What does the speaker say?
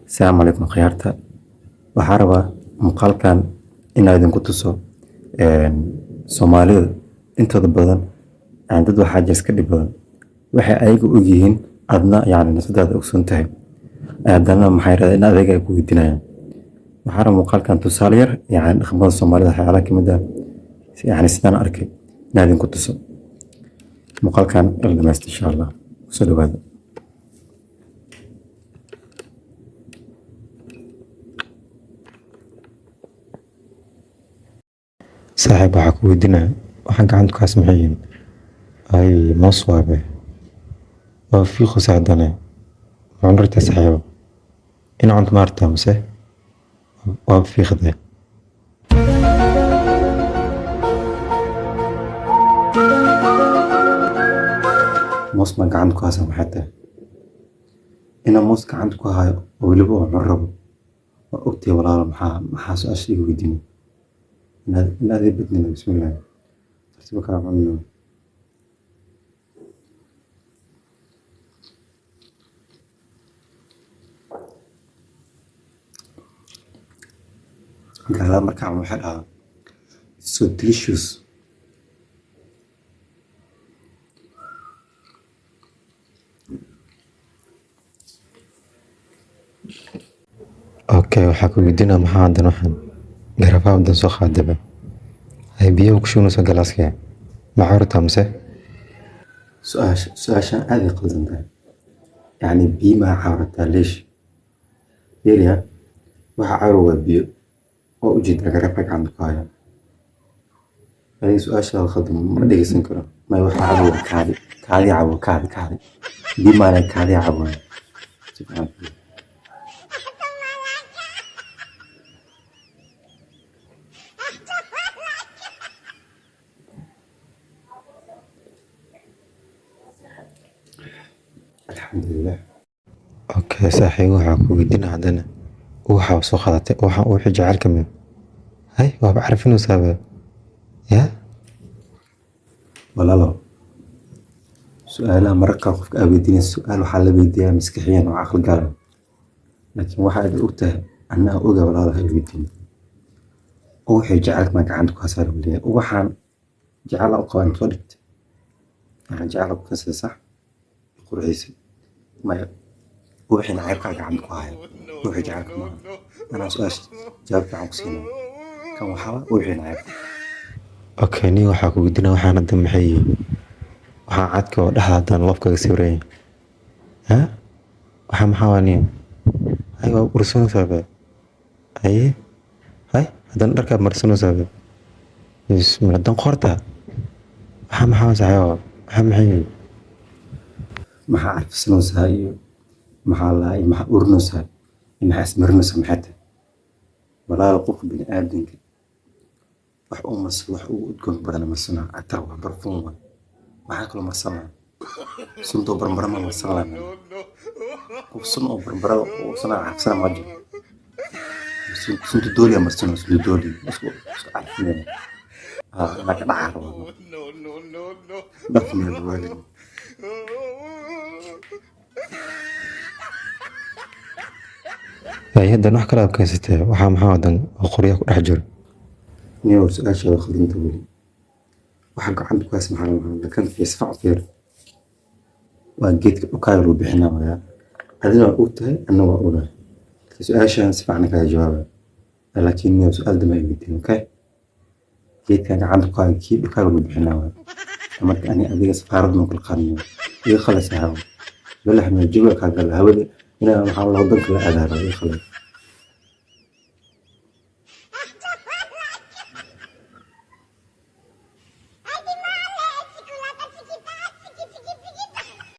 السلام عليكم خيارتا. waxaa rabaa muuqaalkan inaan idinku tuso Soomaalida intooda badan dad waxaa jira iska dhib badan waxay ayagu og yihiin adna nafsadaada ogsoon tahay haddana maxay raadeen in adiga ay ku weydiinayaan. waxaa rabaa muuqaalkan tusaale yar dhaqamada Soomaalida waxyaalaha ka mid ah sidaan arkay inaan idinku tuso. muuqaalkan ila dhamaysta insha Allah. soo dhawaada. saaxiib waxaa ku weydiinaya waxaan gacanta ku hasmaxayin ay moos waabe waa fiiqo saadane waxaan rartaa saaxiibo in cunto maartaa mise waa fiiqde moos ma gacanta ku hasan maxay tahay ina moos gacanta ku hayo oo weliba oo cun rabo waa ogtay walaalo maxaa su-aasha iga weydiinay إن هذه بدنا بسم الله ترتيبك على عمنا قال مركع محلها so delicious. اوكي waxaa weydiinaa maxaa hadan waxaan garabaa wadan soo qaadaba ay biyo ku shunayso galaaska ma xorta mise su-aashan aad ay qaldan tahay biyo ma xorta leesh yeelya waxa caro waa biyo oo u jeeda garabka gacanta ku haya ay su-aasha qaldan ma dhageysan karo ma waxa caro kaadi biyo ma leh kaadi cabo subhanallah. الحمد لله. اوكي صاحي waxaa ku weydiinaa hadana waxa soo qadatay waxa uu xijacel kamid hay waa بعرف inuu sabab ya walaalo su'aalaha marka qofka weydiin su'aal waxa la weydiiyaa maskaxiyan oo aqal gaar laakiin waxa ay u tahay anaa oga walaalo hay weydiin oo xijacel ma gacanta ku hasaar leeyahay waxaan jecel oo qaan soo dhigtay waxaan jecel oo ka sax qurxiisa ما وحين عيبك عندك هاي وحي جعلك ما أنا سؤال جاوبت عن قصينا كم وحوا وحين عيبك أوكي ني وحاك ودنا وحنا دم حي وحاعدك ودها دان لفك سوري ها وحام حواني أيوة برسونو سبب أي هاي هذا نركب مرسونو سبب بسم الله دان قرطة وحام حواس عيوة وحام حي maxaa arfisnoosaa iyo maxaa lahay maxaa urnoosaa iyo maxaa ismarnoosaa maxaa tahay walaalo qofka bini aadanka wax uu maslo wax uu udgoon badan marsana atar wax barfuun maxaa kaloo marsana sunto barbarama marsana qof sun oo barbarada oo sana afsana ma jiro sunto dooliya marsana sunto dooli isku arfineen ma ka dhaxaro dhafnaa wali هذا نحكي لك كيسته وحام هذا القرية أحجر نيوز أشياء خلينا تقولي وحق عندك اسمع هذا كان في صفع كثير وجيت أكايرو بحنا ويا هذا قلته أنه أقوله سؤال شان سمعنا كذا جواب لكن نيوز سؤال ده ما يبيتين أوكي جيت كان عندك كيف أكايرو بحنا ويا لما كان أبي أسفارد من كل قانون يخلص هوا ولا إحنا نجيب لك هذا الهوا هنا محاولة ضد الأذى يخلص